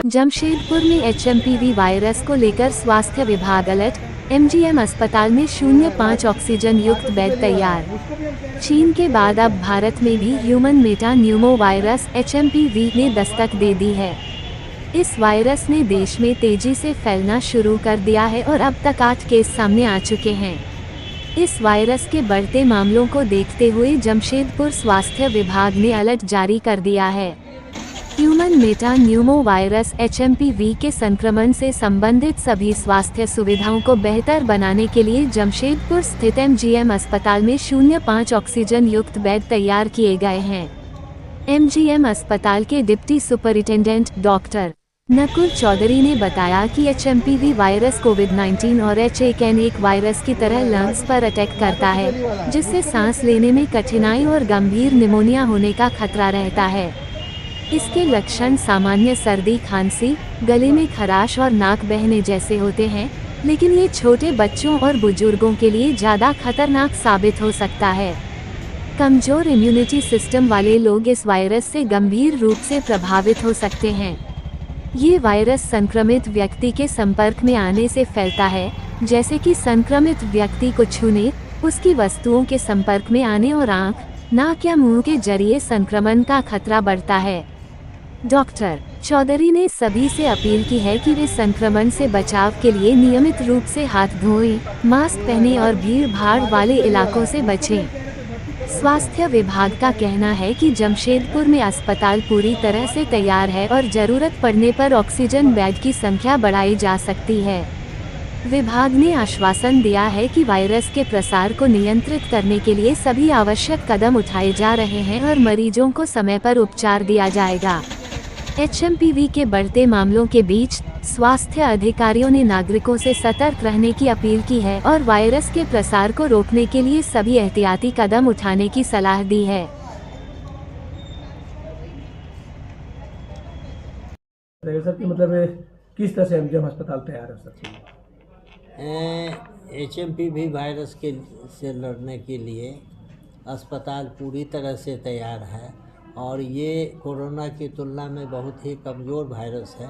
जमशेदपुर में HMPV virus को लेकर स्वास्थ्य विभाग अलर्ट। एमजीएम अस्पताल में 05 ऑक्सीजन युक्त बेड तैयार। चीन के बाद अब भारत में भी human Meta Numa virus HMPV ने दस्तक दे दी है। इस वायरस ने देश में तेजी से फैलना शुरू कर दिया है और अब तक 8 केस सामने आ चुके हैं। इस वायरस के बढ़ते मामलों को देखते हुए जमशेदपुर स्वास्थ्य विभाग ने अलर्ट जारी कर दिया है। Human Meta Numa virus HMPV के संक्रमण से संबंधित सभी स्वास्थ्य सुविधाओं को बेहतर बनाने के लिए जमशेदपुर स्थित एमजीएम अस्पताल में 05 ऑक्सीजन युक्त बेड तैयार किए गए हैं। एमजीएम अस्पताल के deputy superintendent doctor Nakul Chaudhary ने बताया कि एचएमपीवी वायरस कोविड-19 और H1N1 वायरस की तरह लंग्स पर अटैक करता है, जिससे सांस लेने में कठिनाई और गंभीर निमोनिया होने का खतरा रहता है। इसके लक्षण सामान्य सर्दी, खांसी, गले में खराश और नाक बहने जैसे होते हैं, लेकिन ये छोटे बच्चों और बुजुर्गों के लिए ज़्यादा खतरनाक साबित हो सकता है। कमज़ोर इम्यूनिटी सिस्टम वाले लोग इस वायरस से गंभीर रूप से प्रभावित हो सकते हैं। ये वायरस संक्रमित व्यक्ति के संपर्क में आने से फैलता है, जैसे कि संक्रमित व्यक्ति को छूने, उसकी वस्तुओं के संपर्क में आने और आँख, नाक या मुंह के जरिए संक्रमण का खतरा बढ़ता है। डॉक्टर चौधरी ने सभी से अपील की है कि वे संक्रमण से बचाव के लिए नियमित रूप से हाथ धोएं, मास्क पहनें और भीड़-भाड़ वाले इलाकों से बचें। स्वास्थ्य विभाग का कहना है कि जमशेदपुर में अस्पताल पूरी तरह से तैयार है और जरूरत पड़ने पर ऑक्सीजन बेड की संख्या बढ़ाई जा सकती है। विभाग ने आश्वासन दिया है कि वायरस के प्रसार को नियंत्रित करने के लिए सभी आवश्यक कदम उठाए जा रहे हैं और मरीजों को समय पर उपचार दिया जाएगा। एचएमपीवी के बढ़ते मामलों के बीच स्वास्थ्य अधिकारियों ने नागरिकों से सतर्क रहने की अपील की है और वायरस के प्रसार को रोकने के लिए सभी एहतियाती कदम उठाने की सलाह दी है। सर कि मतलब किस तरह से एमजीएम अस्पताल तैयार है सर? एचएमपीवी वायरस के से लड़ने के लिए अस्पताल पूरी तरह से तैयार है और ये कोरोना की तुलना में बहुत ही कमज़ोर वायरस है,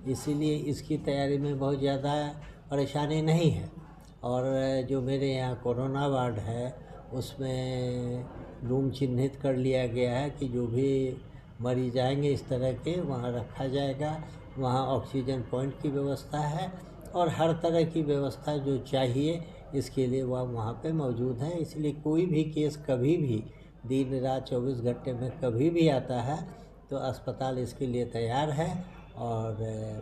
इसीलिए इसकी तैयारी में बहुत ज़्यादा परेशानी नहीं है। और जो मेरे यहाँ कोरोना वार्ड है उसमें रूम चिन्हित कर लिया गया है कि जो भी मरीज आएंगे इस तरह के वहाँ रखा जाएगा। वहाँ ऑक्सीजन पॉइंट की व्यवस्था है और हर तरह की व्यवस्था जो चाहिए इसके लिए वह वहाँ पे मौजूद है। इसलिए कोई भी केस कभी भी दिन रात 24 घंटे में कभी भी आता है तो अस्पताल इसके लिए तैयार है और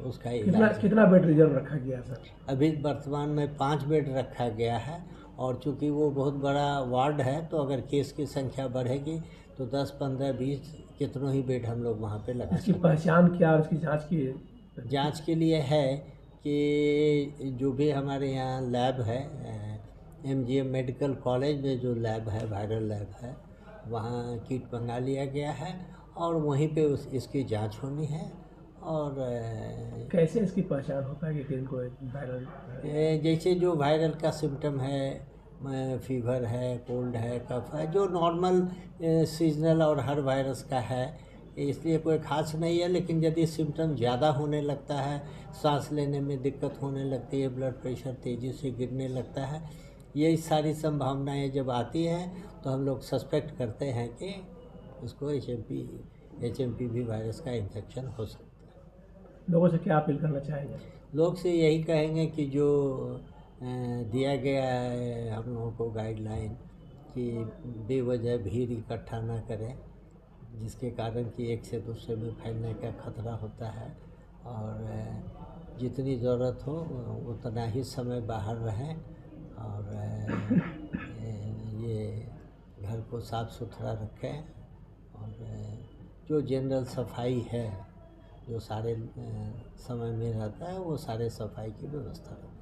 उसका इलाज। कितना बेड रिजर्व रखा गया है सर? अभी वर्तमान में 5 बेड रखा गया है और चूँकि वो बहुत बड़ा वार्ड है तो अगर केस की संख्या बढ़ेगी तो 10, 15, 20 कितनों ही बेड हम लोग वहाँ पे लगा सकते हैं। इसकी पहचान क्या और उसकी जाँच की है? जाँच के लिए है कि जो भी हमारे यहाँ लैब है, एमजीएम मेडिकल कॉलेज में जो लैब है, वायरल लैब है, वहाँ किट मंगा लिया गया है और वहीं पे इसकी जांच होनी है। और कैसे इसकी पहचान होता है कि इनको वायरल? जैसे जो वायरल का सिम्टम है, फीवर है, कोल्ड है, कफ है, जो नॉर्मल सीजनल और हर वायरस का है, इसलिए कोई खास नहीं है। लेकिन यदि सिम्टम ज़्यादा होने लगता है, सांस लेने में दिक्कत होने लगती है, ब्लड प्रेशर तेज़ी से गिरने लगता है, ये सारी संभावनाएं जब आती हैं तो हम लोग सस्पेक्ट करते हैं कि उसको एचएमपीवी वायरस का इन्फेक्शन हो सकता है। लोगों से क्या अपील करना चाहेंगे? लोग से यही कहेंगे कि जो दिया गया है हम लोगों को गाइडलाइन कि बेवजह भीड़ इकट्ठा ना करें, जिसके कारण कि एक से दूसरे में फैलने का खतरा होता है और जितनी ज़रूरत हो उतना ही समय बाहर रहें और ये घर को साफ़ सुथरा रखें और जो जनरल सफाई है जो सारे समय में रहता है वो सारे सफाई की व्यवस्था रखें।